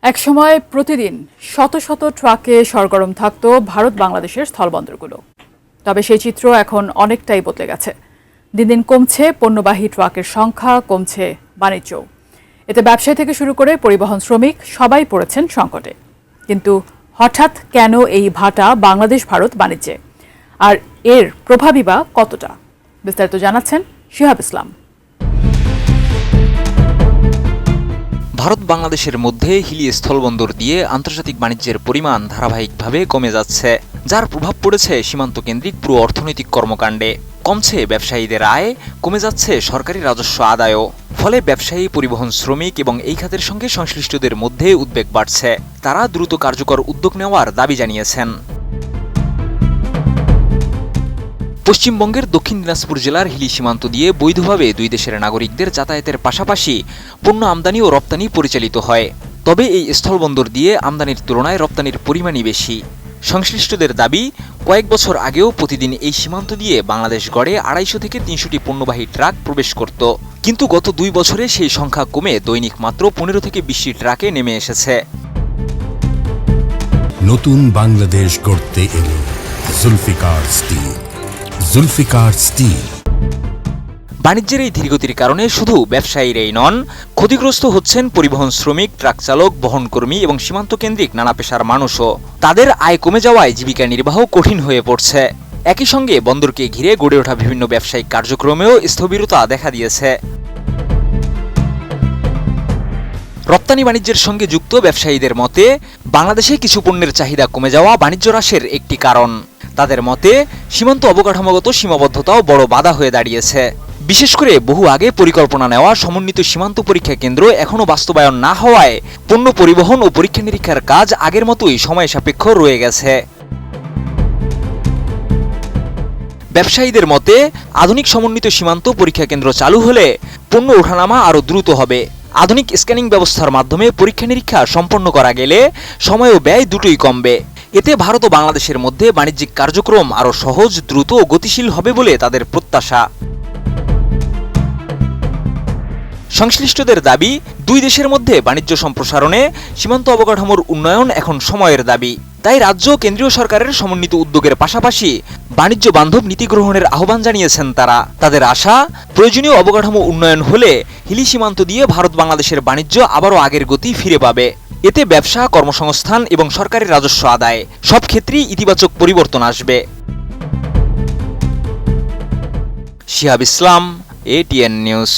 একসময় প্রতিদিন শত শত ট্রাকে সরগরম থাকত ভারত বাংলাদেশের স্থলবন্দরগুলো। তবে সেই চিত্র এখন অনেকটাই বদলে গেছে। দিন দিন কমছে পণ্যবাহী ট্রাকের সংখ্যা, কমছে বাণিজ্য। এতে ব্যবসায়ী থেকে শুরু করে পরিবহন শ্রমিক সবাই পড়েছেন সংকটে। কিন্তু হঠাৎ কেন এই ভাটা বাংলাদেশ ভারত বাণিজ্যে, আর এর প্রভাবই বা কতটা? বিস্তারিত জানাচ্ছেন শিহাব ইসলাম। ভারত বাংলাদেশের মধ্যে হিলি স্থলবন্দর দিয়ে আন্তর্জাতিক বাণিজ্যের পরিমাণ ধারাবাহিকভাবে কমে যাচ্ছে, যার প্রভাব পড়েছে সীমান্ত কেন্দ্রিক পুরো অর্থনৈতিক কর্মকাণ্ডে। কমছে ব্যবসায়ীদের আয়, কমে যাচ্ছে সরকারি রাজস্ব আদায়ও। ফলে ব্যবসায়ী, পরিবহন শ্রমিক এবং এই খাতের সঙ্গে সংশ্লিষ্টদের মধ্যে উদ্বেগ বাড়ছে। তারা দ্রুত কার্যকর উদ্যোগ নেওয়ার দাবি জানিয়েছেন। পশ্চিমবঙ্গের দক্ষিণ দিনাজপুর জেলার হিলি সীমান্ত দিয়ে বৈধভাবে দুই দেশের নাগরিকদের যাতায়াতের পাশাপাশি পণ্য আমদানি ও রপ্তানি পরিচালিত হয়। তবে এই স্থলবন্দর দিয়ে আমদানির তুলনায় রপ্তানির পরিমাণই বেশি। সংশ্লিষ্টদের দাবি, কয়েক বছর আগেও প্রতিদিন এই সীমান্ত দিয়ে বাংলাদেশ গড়ে 250 থেকে 300টি পণ্যবাহী ট্রাক প্রবেশ করত। কিন্তু গত 2 বছরে সেই সংখ্যা কমে দৈনিক মাত্র 15 থেকে 20টি ট্রাকে নেমে এসেছে। নতুন বাংলাদেশ গড়তে এলো জুলফিকার স্টিল। জুলফিকার স্টিল। বাণিজ্যের এই ধীরগতির কারণে শুধু ব্যবসায়ীরাই নন, ক্ষতিগ্রস্ত হচ্ছেন পরিবহন শ্রমিক, ট্রাক চালক, বহনকর্মী এবং সীমান্ত কেন্দ্রিক নানা পেশার মানুষও। তাদের আয় কমে যাওয়ায় জীবিকা নির্বাহ কঠিন হয়ে পড়ছে। একই সঙ্গে বন্দরকে ঘিরে গড়ে ওঠা বিভিন্ন ব্যবসায়িক কার্যক্রমেও স্থবিরতা দেখা দিয়েছে। রপ্তানি বাণিজ্যের সঙ্গে যুক্ত ব্যবসায়ীদের মতে, বাংলাদেশে কিছু পণ্যের চাহিদা কমে যাওয়া বাণিজ্য হ্রাসের একটি কারণ। তাদের মতে, সীমান্ত অবকাঠামোগত সীমাবদ্ধতাও বড় বাধা হয়ে দাঁড়িয়েছে। বিশেষ করে বহু আগে পরিকল্পনা নেওয়া সমন্বিত সীমান্ত পরীক্ষা কেন্দ্র এখনও বাস্তবায়ন না হওয়ায় পণ্য পরিবহন ও পরীক্ষা নিরীক্ষার কাজ আগের মতোই সময় সাপেক্ষ রয়ে গেছে। ব্যবসায়ীদের মতে, আধুনিক সমন্বিত সীমান্ত পরীক্ষা কেন্দ্র চালু হলে পণ্য ওঠানামা আরও দ্রুত হবে। আধুনিক স্ক্যানিং ব্যবস্থার মাধ্যমে পরীক্ষা নিরীক্ষা সম্পন্ন করা গেলে সময় ও ব্যয় দুটোই কমবে। এতে ভারত ও বাংলাদেশের মধ্যে বাণিজ্যিক কার্যক্রম আরও সহজ, দ্রুত ও গতিশীল হবে বলে তাদের প্রত্যাশা। সংশ্লিষ্টদের দাবি, দুই দেশের মধ্যে বাণিজ্য সম্প্রসারণে সীমান্ত অবকাঠামোর উন্নয়ন এখন সময়ের দাবি। তাই রাজ্য ও কেন্দ্রীয় সরকারের সমন্বিত উদ্যোগের পাশাপাশি বাণিজ্য বান্ধব নীতি গ্রহণের আহ্বান জানিয়েছেন তারা। তাদের আশা, প্রয়োজনীয় অবকাঠামো উন্নয়ন হলে হিলি সীমান্ত দিয়ে ভারত বাংলাদেশের বাণিজ্য আবারও আগের গতি ফিরে পাবে। এতে ব্যবসা, কর্মসংস্থান এবং সরকারি রাজস্ব আদায় সব ক্ষেত্রেই ইতিবাচক পরিবর্তন আসবে। শিহাব ইসলাম, ATN নিউজ।